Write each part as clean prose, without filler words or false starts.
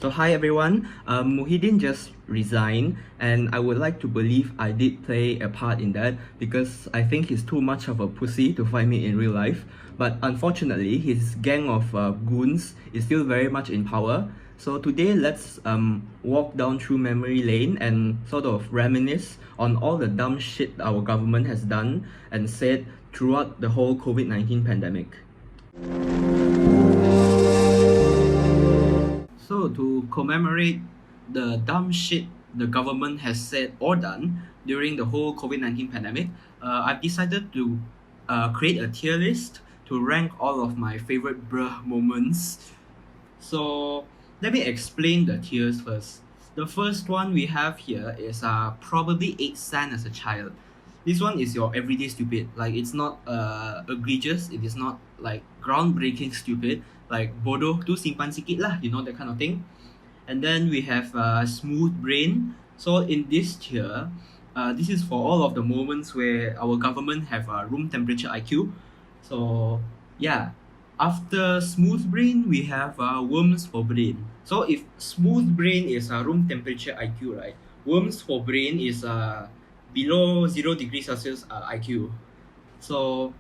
So hi everyone, Muhyiddin just resigned and I would like to believe I did play a part in that because I think he's too much of a pussy to find me in real life. But unfortunately, his gang of goons is still very much in power. So today let's walk down through memory lane and sort of reminisce on all the dumb shit our government has done and said throughout the whole COVID-19 pandemic. So to commemorate the dumb shit the government has said or done during the whole COVID-19 pandemic, I've decided to create a tier list to rank all of my favorite bruh moments. So let me explain the tiers first. The first one we have here is probably 8 cent as a child. This one is your everyday stupid. Like it's not egregious, it is not like groundbreaking stupid. Like bodoh tu simpan sikit lah, you know, that kind of thing. And then we have smooth brain. So in this tier, this is for all of the moments where our government have room temperature IQ. So yeah, after smooth brain, we have worms for brain. So if smooth brain is room temperature IQ, right? Worms for brain is below 0 degrees Celsius IQ. So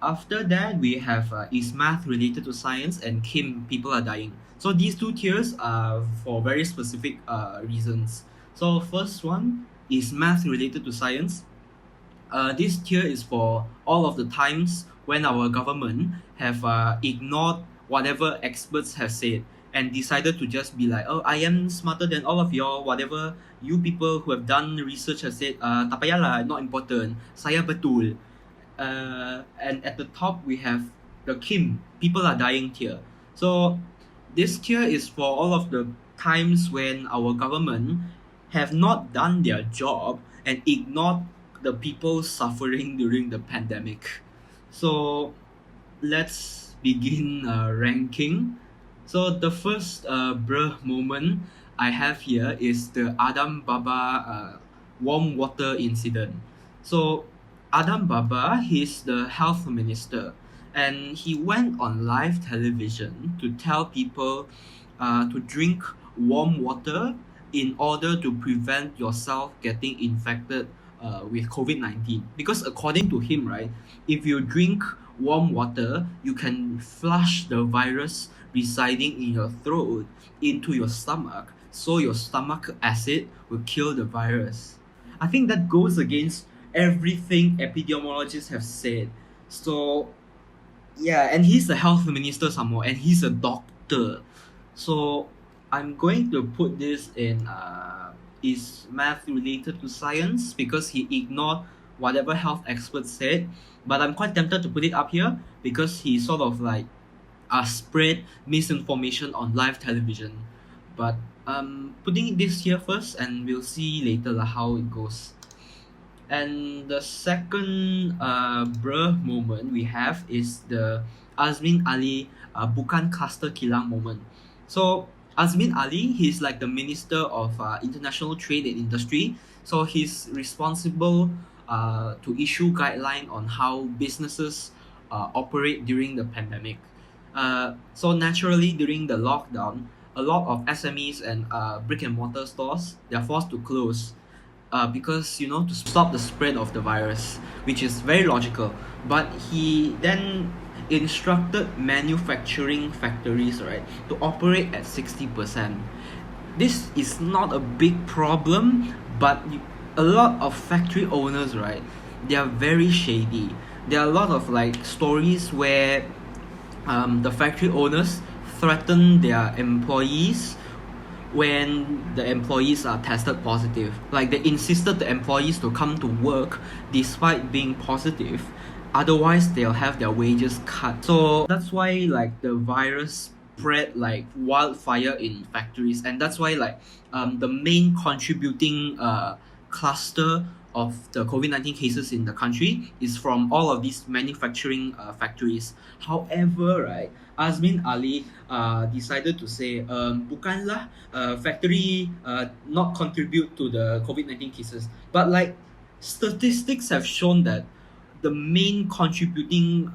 after that, we have is math related to science and Kim, people are dying. So these two tiers are for very specific reasons. So first one is math related to science. This tier is for all of the times when our government have ignored whatever experts have said and decided to just be like, oh, I am smarter than all of y'all, whatever you people who have done research have said, tak payahlah, not important, saya betul. And at the top we have the Kim, people are dying tier. So this tier is for all of the times when our government have not done their job and ignored the people suffering during the pandemic. So let's begin ranking. So the first bruh moment I have here is the Adam Baba warm water incident. So Adam Baba, he's the health minister, and he went on live television to tell people to drink warm water in order to prevent yourself getting infected with COVID-19. Because according to him, right, if you drink warm water, you can flush the virus residing in your throat into your stomach, so your stomach acid will kill the virus. I think that goes against everything epidemiologists have said. So yeah, and he's the health minister some more, and he's a doctor. So I'm going to put this in is math related to science because he ignored whatever health experts said. But I'm quite tempted to put it up here because he sort of like spread misinformation on live television. But putting this here first, and we'll see later how it goes. And the second bruh moment we have is the Azmin Ali bukan cluster kilang moment. So Azmin Ali, he's like the Minister of International Trade and Industry. So he's responsible to issue guideline on how businesses operate during the pandemic. So naturally, during the lockdown, a lot of SMEs and brick and mortar stores, they're forced to close. Because to stop the spread of the virus, which is very logical. But he then instructed manufacturing factories, right, to operate at 60%. This is not a big problem, but a lot of factory owners, right, they are very shady. There are a lot of like stories where the factory owners threaten their employees when the employees are tested positive. Like they insisted the employees to come to work despite being positive, otherwise they'll have their wages cut. So that's why like the virus spread like wildfire in factories, and that's why like the main contributing cluster of the COVID-19 cases in the country is from all of these manufacturing factories. However, right, Azmin Ali decided to say bukanlah factory not contribute to the COVID-19 cases, but like statistics have shown that the main contributing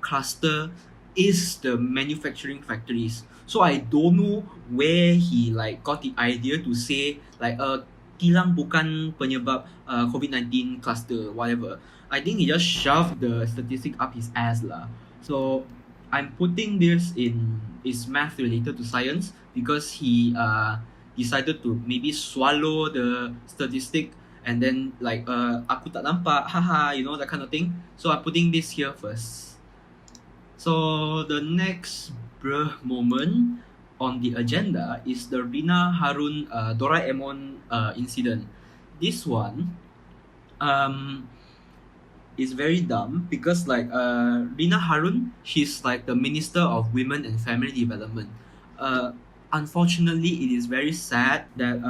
cluster is the manufacturing factories. So I don't know where he like got the idea to say like tilang bukan penyebab COVID-19 cluster, whatever. I think he just shoved the statistic up his ass lah. So I'm putting this in is math related to science because he decided to maybe swallow the statistic and then like aku tak nampak, haha, you know, that kind of thing. So I'm putting this here first. So the next bruh moment on the agenda is the Rina Harun Doraemon incident. This one is very dumb because like Rina Harun, she's like the Minister of Women and Family Development. Unfortunately, it is very sad that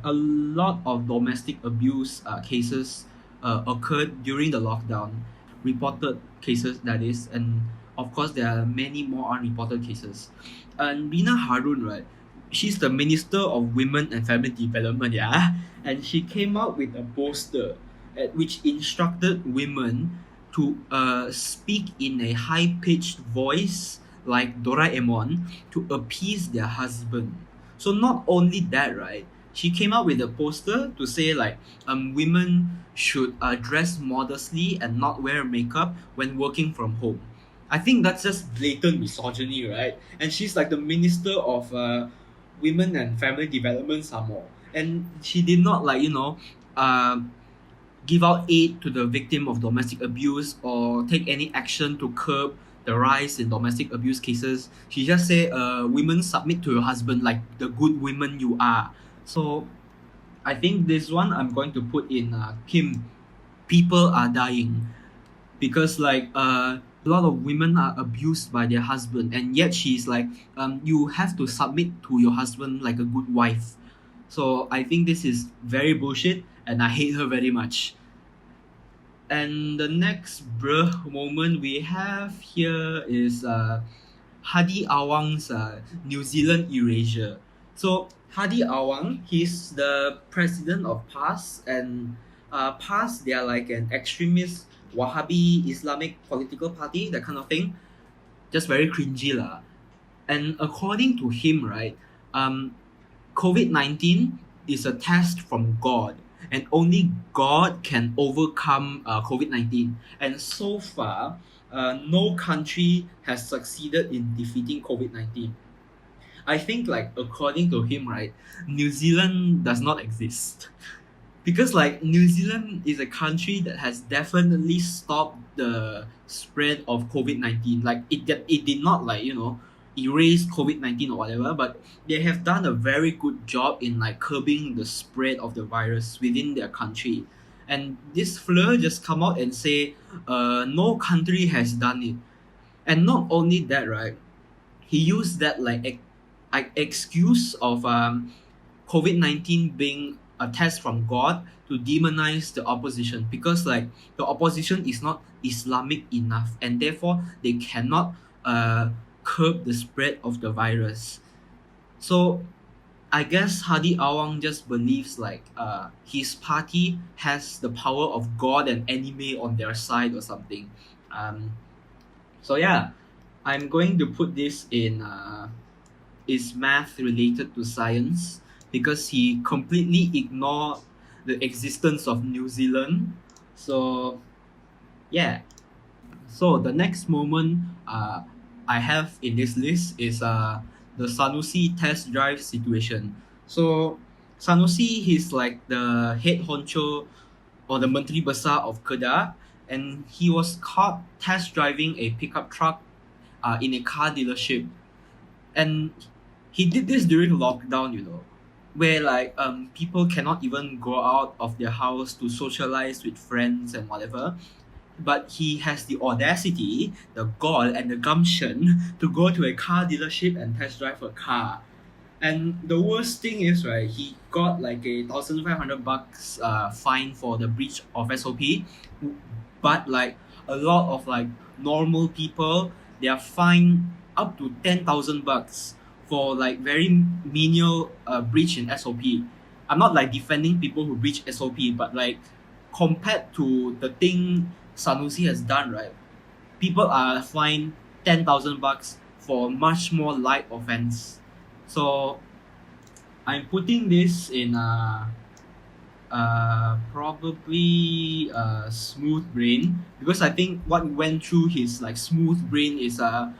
a lot of domestic abuse cases occurred during the lockdown. Reported cases, that is, and of course there are many more unreported cases. And Rina Harun, right? She's the Minister of Women and Family Development, yeah, and she came out with a poster which instructed women to speak in a high-pitched voice like Doraemon to appease their husband. So not only that, right? She came out with a poster to say like women should dress modestly and not wear makeup when working from home. I think that's just blatant misogyny, right? And she's like the Minister of Women and Family Development some more. And she did not like, you know, give out aid to the victim of domestic abuse or take any action to curb the rise in domestic abuse cases. She just say, women submit to your husband like the good women you are. So I think this one I'm going to put in Kim. People are dying because like a lot of women are abused by their husband, and yet she's like, you have to submit to your husband like a good wife. So I think this is very bullshit and I hate her very much. And the next bruh moment we have here is Hadi Awang's New Zealand erasure. So Hadi Awang, he's the president of PAS, and PAS, they are like an extremist Wahhabi Islamic political party, that kind of thing. Just very cringy lah. And according to him, right, COVID-19 is a test from God, and only God can overcome COVID-19. And so far, no country has succeeded in defeating COVID-19. I think, like, according to him, right, New Zealand does not exist. Because, like, New Zealand is a country that has definitely stopped the spread of COVID-19. Like, it did not, like, you know, erase COVID-19 or whatever, but they have done a very good job in like curbing the spread of the virus within their country. And this Fleur just come out and say, no country has done it. And not only that, right, he used that like excuse of COVID-19 being a test from God to demonize the opposition, because like the opposition is not Islamic enough, and therefore they cannot curb the spread of the virus. So I guess Hadi Awang just believes like his party has the power of God and anime on their side or something. So yeah, I'm going to put this in is math related to science, because he completely ignored the existence of New Zealand. So yeah. So the next moment I have in this list is the Sanusi test drive situation. So Sanusi, he's like the head honcho or the Menteri Besar of Kedah, and he was caught test driving a pickup truck in a car dealership. And he did this during lockdown, you know, where like people cannot even go out of their house to socialize with friends and whatever. But he has the audacity, the gall, and the gumption to go to a car dealership and test drive a car. And the worst thing is, right, he got like $1,500 fine for the breach of SOP. But like a lot of like normal people, they are fined up to $10,000 for like very menial breach in SOP. I'm not like defending people who breach SOP, but like compared to the thing Sanusi has done, right, people are fined $10,000 for much more light offense. So I'm putting this in probably smooth brain, because I think what went through his like smooth brain is uh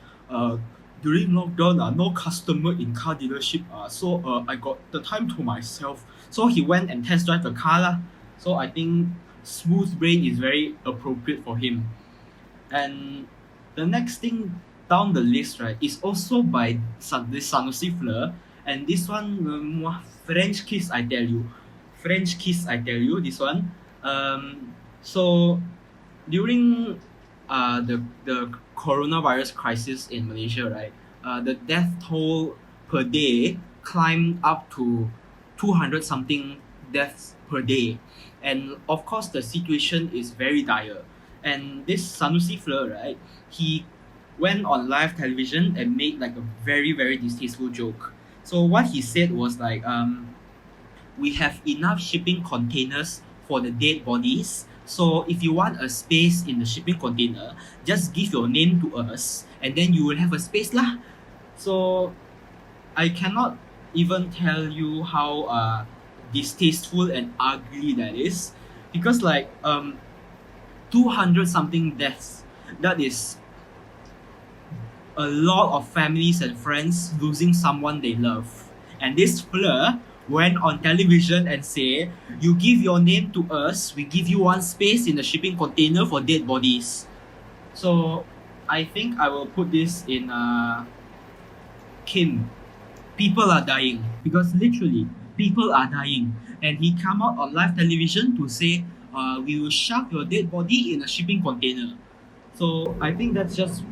during lockdown, no customer in car dealership, so I got the time to myself, so he went and test drive the car lah. So I think smooth brain is very appropriate for him. And the next thing down the list, right, is also by this Sanusi Fleur, and this one, French kiss, I tell you, French kiss, I tell you, this one. So during the coronavirus crisis in Malaysia, right, the death toll per day climbed up to 200 something deaths per day, and of course the situation is very dire. And this Sanusi Fleur, right, he went on live television and made like a very very distasteful joke. So what he said was like, we have enough shipping containers for the dead bodies. So if you want a space in the shipping container, just give your name to us, and then you will have a space lah. So I cannot even tell you how distasteful and ugly that is, because like 200 something deaths, that is a lot of families and friends losing someone they love. And this Fleur went on television and say, you give your name to us, we give you one space in the shipping container for dead bodies. So I think I will put this in Kim. People are dying, because literally people are dying, and he come out on live television to say, we will shove your dead body in a shipping container. So I think that's just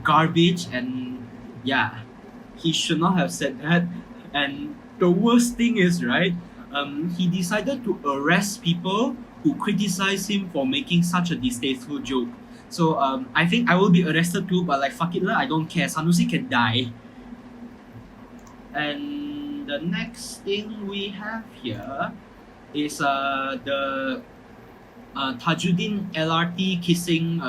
garbage, and yeah, he should not have said that. And the worst thing is, right, he decided to arrest people who criticize him for making such a distasteful joke. So I think I will be arrested too, but like fuck it lah, I don't care. Sanusi can die. And the next thing we have here is the Tajuddin LRT kissing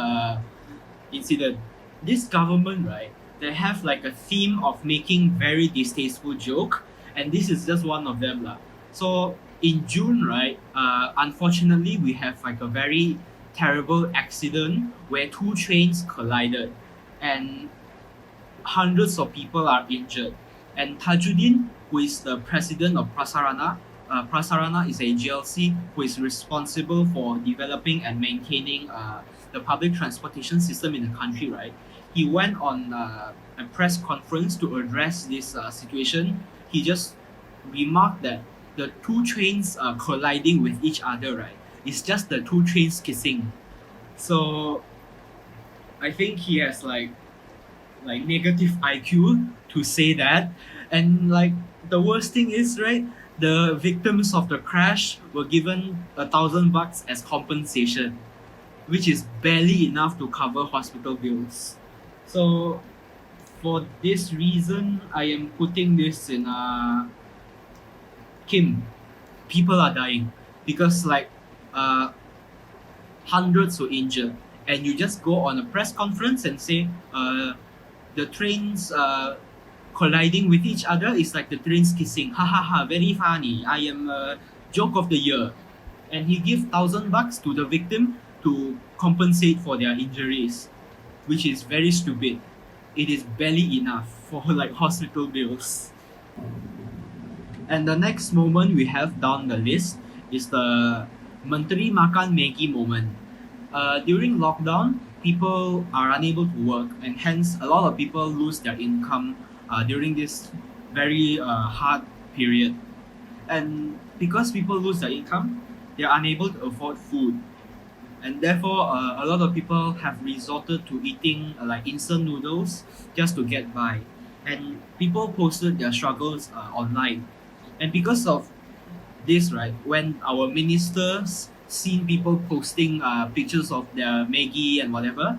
incident. This government, right, they have like a theme of making very distasteful joke, and this is just one of them lah. So in June, right, unfortunately we have like a very terrible accident where two trains collided, and hundreds of people are injured. And Tajuddin, who is the president of Prasarana, Prasarana is a GLC who is responsible for developing and maintaining the public transportation system in the country, right? He went on a press conference to address this situation. He just remarked that the two trains colliding with each other, right, it's just the two trains kissing. So I think he has like negative IQ to say that. And like the worst thing is, right, the victims of the crash were given $1,000 as compensation, which is barely enough to cover hospital bills. So for this reason, I am putting this in Kim. People are dying, because like hundreds were injured, and you just go on a press conference and say the trains colliding with each other is like the trains kissing. Ha ha ha! Very funny. I am joke of the year, and he give $1,000 to the victim to compensate for their injuries, which is very stupid. It is barely enough for like hospital bills. And the next moment we have down the list is the Menteri Makan Maggi moment. During lockdown, people are unable to work, and hence a lot of people lose their income during this very hard period. And because people lose their income, they are unable to afford food. And therefore, a lot of people have resorted to eating like instant noodles just to get by. And people posted their struggles online. And because of this, right, when our ministers seen people posting pictures of their Maggi and whatever,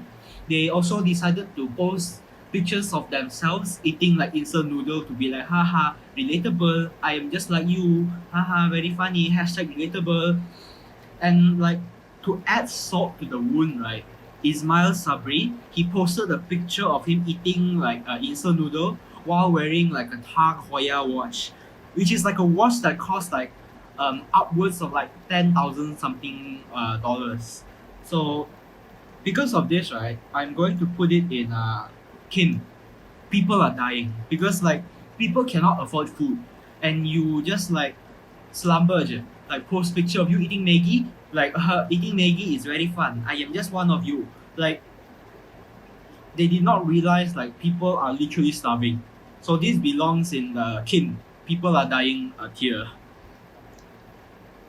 they also decided to post pictures of themselves eating like instant noodle to be like, haha, relatable, I am just like you, haha, very funny, hashtag relatable. And like to add salt to the wound, right, Ismail Sabri, he posted a picture of him eating like an instant noodle while wearing like a Tag Heuer watch, which is like a watch that costs like upwards of like 10,000 something dollars. So because of this, right, I'm going to put it in Kim. People are dying because like people cannot afford food, and you just like slumber je. Like post picture of you eating Maggie. Like eating Maggie is very fun. I am just one of you. Like they did not realize like people are literally starving. So this belongs in the Kim. People are dying tier.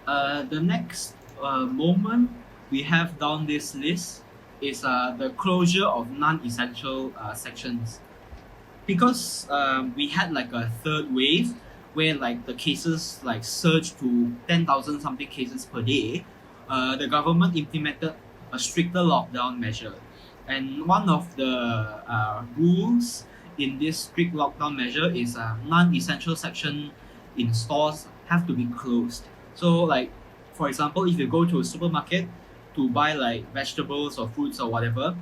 The next moment we have down this list is the closure of non-essential sections, because we had like a third wave where like the cases like surged to 10,000 something cases per day. The government implemented a stricter lockdown measure, and one of the rules in this strict lockdown measure is non-essential section in stores have to be closed. So like for example, if you go to a supermarket to buy like vegetables or fruits or whatever,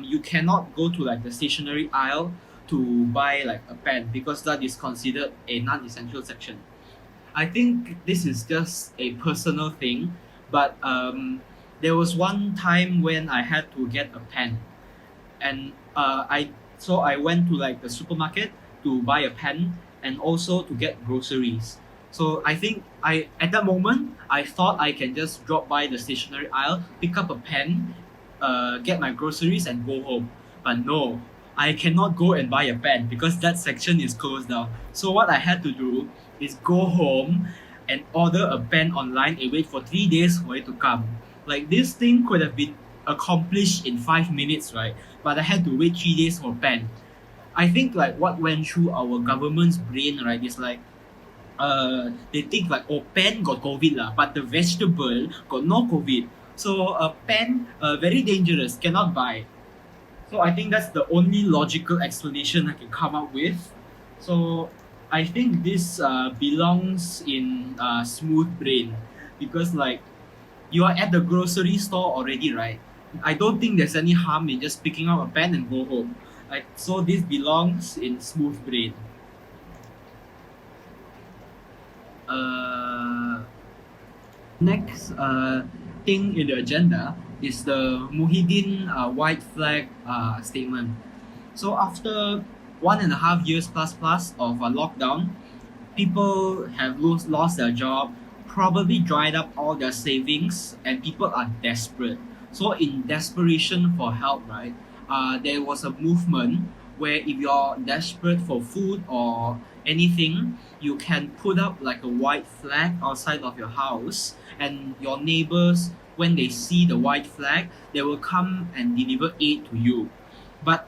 you cannot go to like the stationery aisle to buy like a pen because that is considered a non-essential section. I think this is just a personal thing, but there was one time when I had to get a pen, and I went to like the supermarket to buy a pen and also to get groceries. So I think I at that moment I thought I can just drop by the stationery aisle, pick up a pen, get my groceries and go home. But no, I cannot go and buy a pen because that section is closed down. So what I had to do is go home and order a pen online and wait for 3 days for it to come. Like this thing could have been accomplished in 5 minutes, right? But I had to wait 3 days for a pen. I think like what went through our government's brain, right, is like they think like, oh, pen got COVID lah, but the vegetable got no COVID. So a pen very dangerous, cannot buy. So I think that's the only logical explanation I can come up with. So I think this belongs in smooth brain, because like you are at the grocery store already, right? I don't think there's any harm in just picking up a pen and go home. Like so, this belongs in smooth brain. Next thing in the agenda is the Muhyiddin white flag statement. So after 1.5 years plus of a lockdown, people have lost their job, probably dried up all their savings, and people are desperate. So in desperation for help, right, there was a movement where if you're desperate for food or anything, you can put up like a white flag outside of your house, and your neighbors, when they see the white flag, they will come and deliver aid to you. But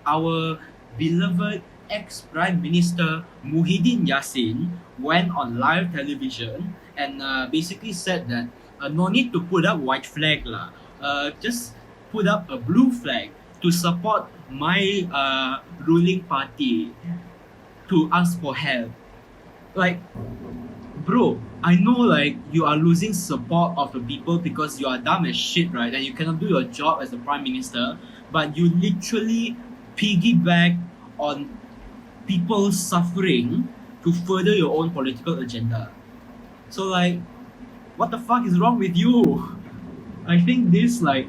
our beloved ex-Prime Minister Muhyiddin Yassin went on live television and basically said that no need to put up white flag lah. Just put up a blue flag to support my ruling party, to ask for help. Like, bro, I know like you are losing support of the people because you are dumb as shit, right? And you cannot do your job as the prime minister, but you literally piggyback on people suffering to further your own political agenda. So like, what the fuck is wrong with you? I think this like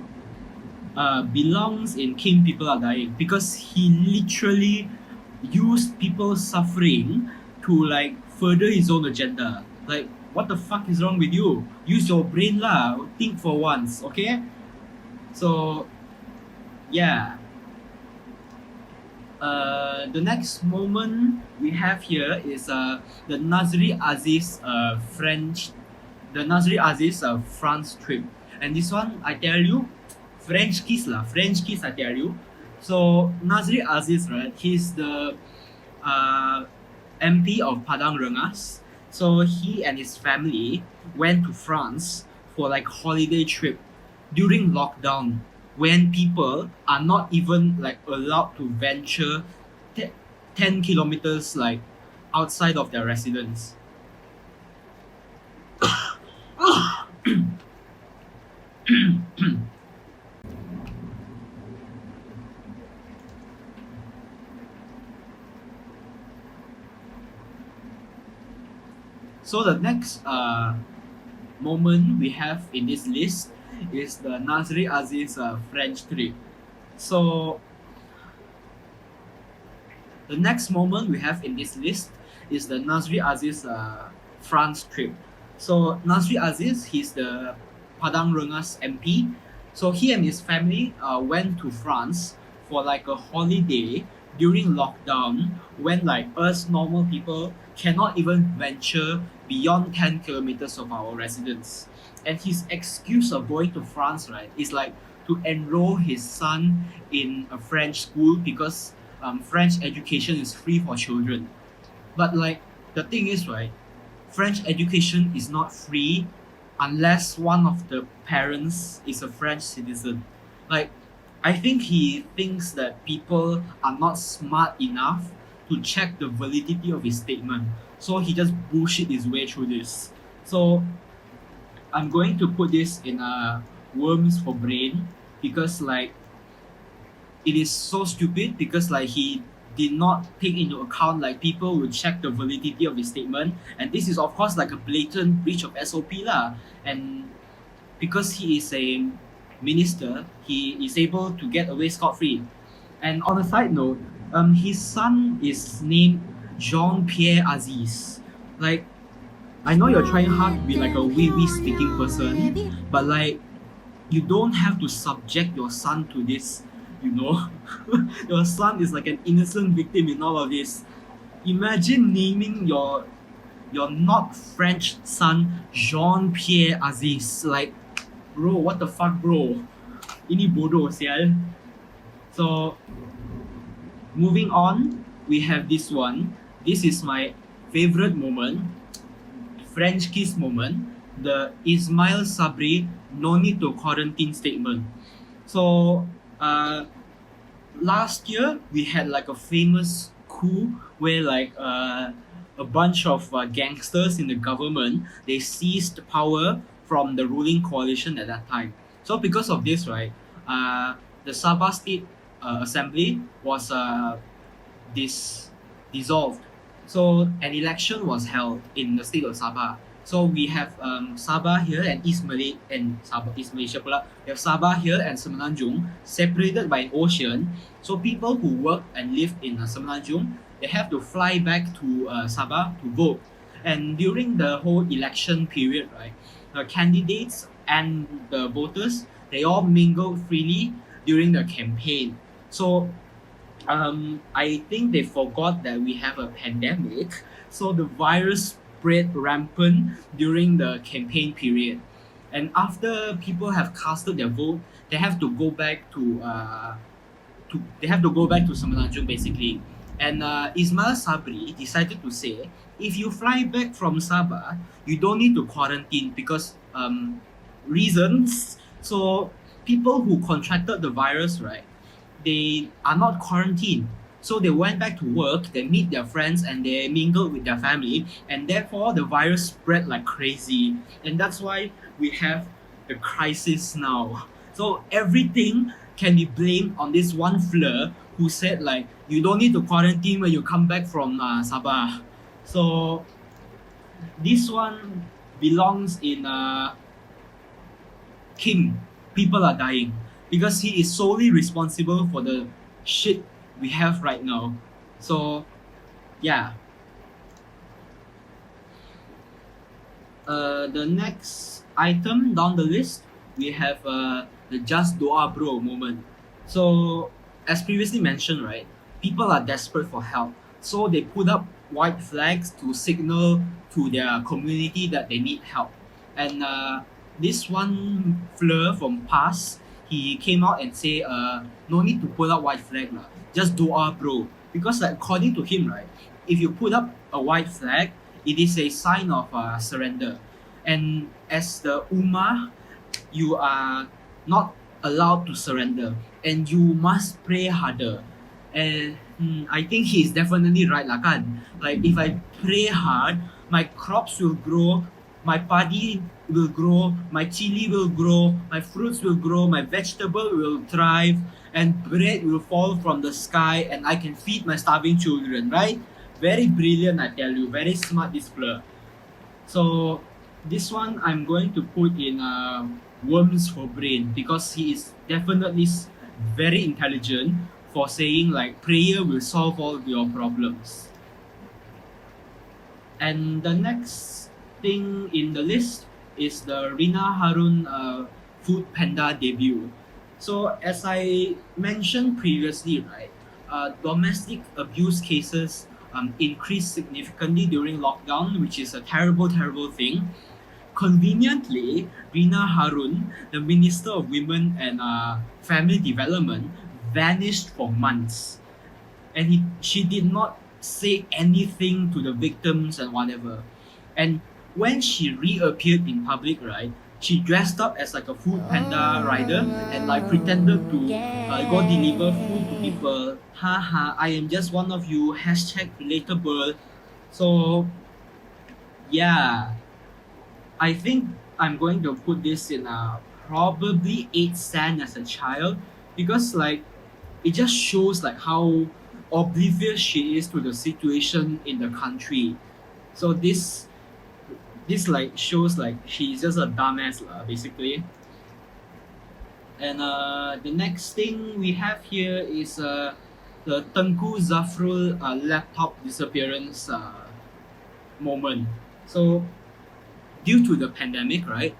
belongs in King People Are Dying, because he literally used people suffering to like further his own agenda. Like, what the fuck is wrong with you? Use your brain lah. Think for once, okay? So, yeah. The next moment we have here is the Nazri Aziz France trip, and this one I tell you, French kiss lah, French kiss I tell you. So Nazri Aziz, right? He's the MP of Padang Rengas. So he and his family went to France for like holiday trip during lockdown, when people are not even like allowed to venture 10 kilometers like outside of their residence. So the next moment we have in this list is the Nazri Aziz French trip. So the next moment we have in this list is the Nazri Aziz France trip. So Nazri Aziz, he's the Padang Rengas MP. So he and his family went to France for like a holiday during lockdown when like us normal people cannot even venture beyond 10 kilometers of our residence. And his excuse of going to France, right, is like to enroll his son in a French school because French education is free for children. But like the thing is, right, French education is not free unless one of the parents is a French citizen. Like I think he thinks that people are not smart enough to check the validity of his statement. So he just bullshit his way through this. So I'm going to put this in worms for brain because like it is so stupid because like he did not take into account like people will check the validity of his statement, and this is of course like a blatant breach of SOP lah. And because he is a minister, he is able to get away scot free. And on a side note, his son is named Jean Pierre Aziz. Like I know you're trying hard to be like a wee speaking person, but like you don't have to subject your son to this, you know. Your son is like an innocent victim in all of this. Imagine naming your not French son Jean Pierre Aziz. Like, bro, what the fuck, bro? Ini bodoh sial. So moving on, we have this one. This is my favorite moment, French kiss moment, the Ismail Sabri no need to quarantine statement. So last year we had like a famous coup where like a bunch of gangsters in the government, they seized power from the ruling coalition at that time. So because of this, right, the Sabah State Assembly was dissolved. So an election was held in the state of Sabah. So we have Sabah here and East Malay and Sabah, East Malaysia pula. We have Sabah here and Semenanjung separated by an ocean. So people who work and live in Semenanjung, they have to fly back to Sabah to vote. And during the whole election period, right, the candidates and the voters, they all mingled freely during the campaign. So I think they forgot that we have a pandemic, so the virus spread rampant during the campaign period. And after people have casted their vote, they have to go back to Semenanjung basically. And Ismail Sabri decided to say, if you fly back from Sabah, you don't need to quarantine because reasons. So people who contracted the virus, right, they are not quarantined. So they went back to work, they meet their friends and they mingled with their family, and therefore the virus spread like crazy. And that's why we have the crisis now. So everything can be blamed on this one fleur who said like, you don't need to quarantine when you come back from Sabah. So this one belongs in King. People are dying because he is solely responsible for the shit we have right now. So yeah. The next item down the list, we have the just doa bro moment. So as previously mentioned, right, people are desperate for help. So they put up white flags to signal to their community that they need help. And this one fleur from PAS, he came out and say, no need to put up white flag lah, just doa bro. Because like, according to him, right, if you put up a white flag, it is a sign of surrender. And as the Ummah, you are not allowed to surrender and you must pray harder. And I think he is definitely right lah kan. Like if I pray hard, my crops will grow, my padi will grow, my chili will grow, my fruits will grow, my vegetable will thrive, and bread will fall from the sky and I can feed my starving children, right? Very brilliant, I tell you. Very smart, this fleur. So this one I'm going to put in worms for brain because he is definitely very intelligent for saying like prayer will solve all your problems. And the next thing in the list is the Rina Harun Food Panda debut. So as I mentioned previously, right, domestic abuse cases increased significantly during lockdown, which is a terrible, terrible thing. Conveniently, Rina Harun, the Minister of Women and Family Development, vanished for months, and she did not say anything to the victims and whatever. And when she reappeared in public, right, she dressed up as like a food panda rider and like pretended to go deliver food to people. Haha, I am just one of you. Hashtag relatable. So yeah, I think I'm going to put this in a probably 8 stan as a child because like it just shows like how oblivious she is to the situation in the country. So this like shows like she's just a dumbass lah, basically. And the next thing we have here is the Tengku Zafrul laptop disappearance moment. So due to the pandemic, right,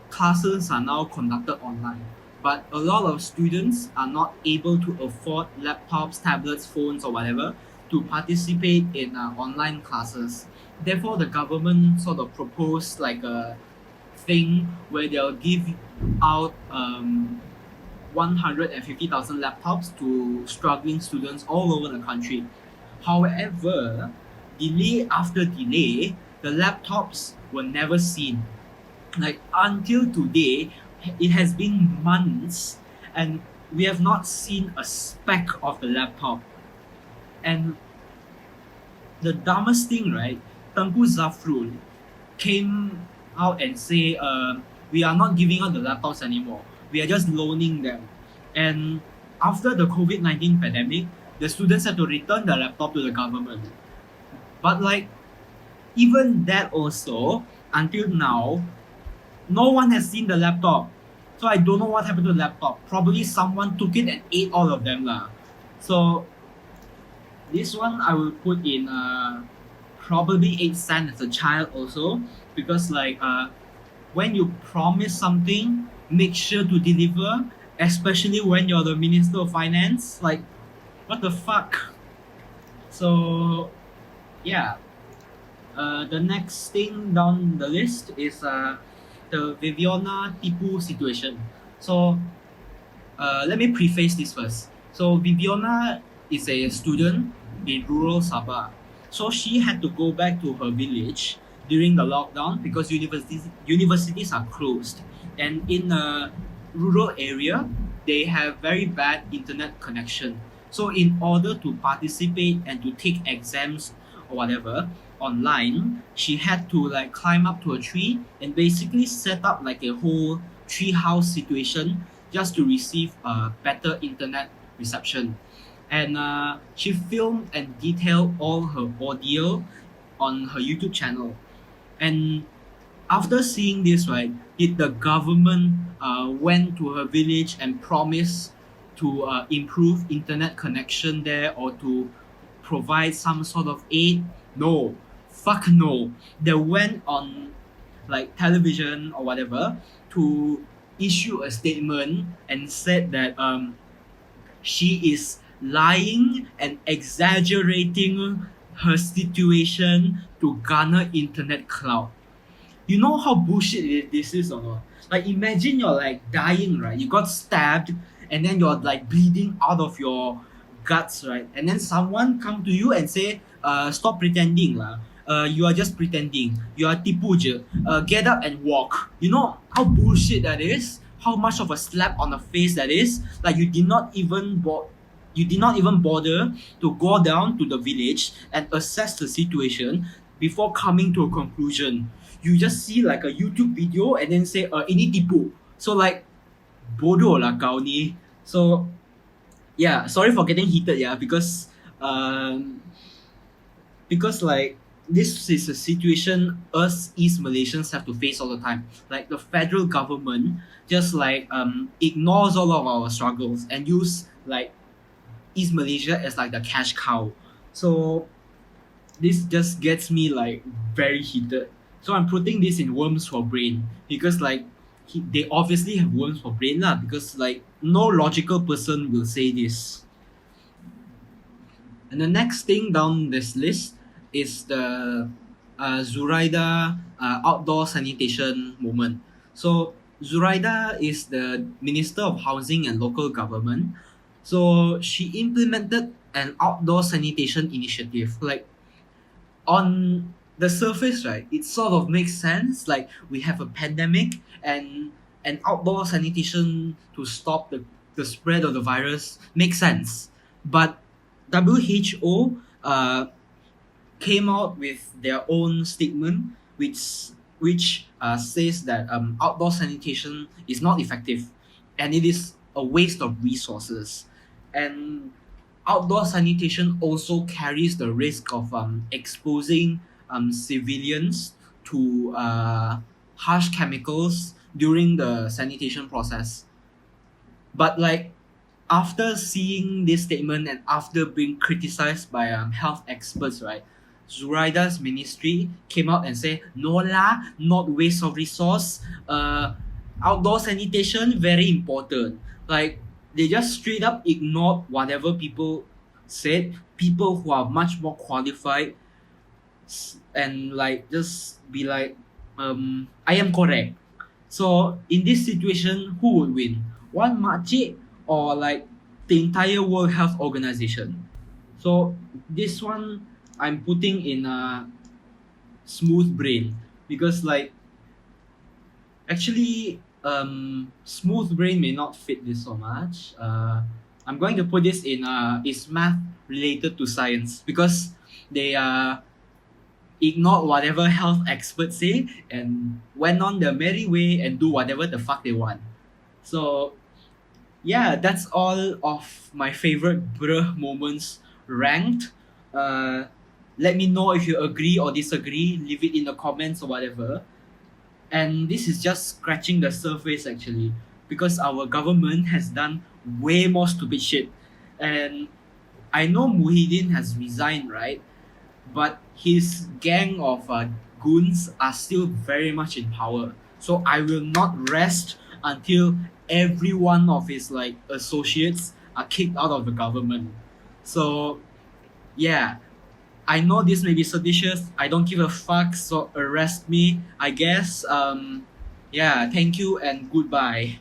classes are now conducted online. But a lot of students are not able to afford laptops, tablets, phones, or whatever to participate in online classes. Therefore, the government sort of proposed like a thing where they'll give out 150,000 laptops to struggling students all over the country. However, delay after delay, the laptops were never seen. Like until today, it has been months and we have not seen a speck of the laptop. And the dumbest thing, right? Tengku Zafrul came out and say, we are not giving out the laptops anymore. We are just loaning them. And after the COVID-19 pandemic, the students had to return the laptop to the government. But like, even that also, until now, no one has seen the laptop. So I don't know what happened to the laptop. Probably someone took it and ate all of them lah. So this one I will put in probably 8 cents as a child also because like when you promise something, make sure to deliver, especially when you're the Minister of Finance. Like, what the fuck? So yeah. The next thing down the list is the Viviana Tipu situation. So let me preface this first. So Viviana is a student in rural Sabah. So she had to go back to her village during the lockdown because universities are closed. And in a rural area, they have very bad internet connection. So in order to participate and to take exams or whatever online, she had to like climb up to a tree and basically set up like a whole tree house situation just to receive better internet reception. And she filmed and detailed all her audio on her YouTube channel. And after seeing this, right, did the government went to her village and promised to improve internet connection there or to provide some sort of aid? No, fuck no. They went on like television or whatever to issue a statement and said that she is lying and exaggerating her situation to garner internet clout. You know how bullshit this is or not? Like imagine you're like dying, right? You got stabbed and then you're like bleeding out of your guts, right? And then someone come to you and say, stop pretending lah. You are just pretending. You are tipu je. Get up and walk. You know how bullshit that is? How much of a slap on the face that is? Like you did not even bother to go down to the village and assess the situation before coming to a conclusion. You just see like a YouTube video and then say, ini tipu. So like, bodoh lah kau ni. So, yeah, sorry for getting heated, yeah, because like, this is a situation us East Malaysians have to face all the time. Like the federal government just like ignores all of our struggles and use like East Malaysia as like the cash cow. So this just gets me like very heated. So I'm putting this in worms for brain because like they obviously have worms for brain lah, because like no logical person will say this. And the next thing down this list is the Zuraida outdoor sanitation movement. So Zuraida is the Minister of Housing and Local Government. So she implemented an outdoor sanitation initiative. Like on the surface, right, it sort of makes sense. Like we have a pandemic and outdoor sanitation to stop the spread of the virus makes sense. But WHO came out with their own statement, which says that outdoor sanitation is not effective, and it is a waste of resources, and outdoor sanitation also carries the risk of exposing civilians to harsh chemicals during the sanitation process. But like after seeing this statement and after being criticized by health experts, right, Zuraida's ministry came out and said, no lah, not waste of resource. Outdoor sanitation, very important. Like, they just straight up ignored whatever people said, people who are much more qualified, and like just be like, I am correct. So in this situation, who would win? One makcik or like the entire World Health Organization? So this one I'm putting in a smooth brain because like actually smooth brain may not fit this so much. I'm going to put this in is math related to science because they ignored whatever health experts say and went on their merry way and do whatever the fuck they want. So yeah, that's all of my favorite bruh moments ranked. Uh, Let me know if you agree or disagree. Leave it in the comments or whatever. And this is just scratching the surface actually, because our government has done way more stupid shit. And I know Muhyiddin has resigned, right? But his gang of goons are still very much in power. So I will not rest until every one of his like associates are kicked out of the government. So yeah, I know this may be seditious. I don't give a fuck. So arrest me, I guess. Yeah. Thank you and goodbye.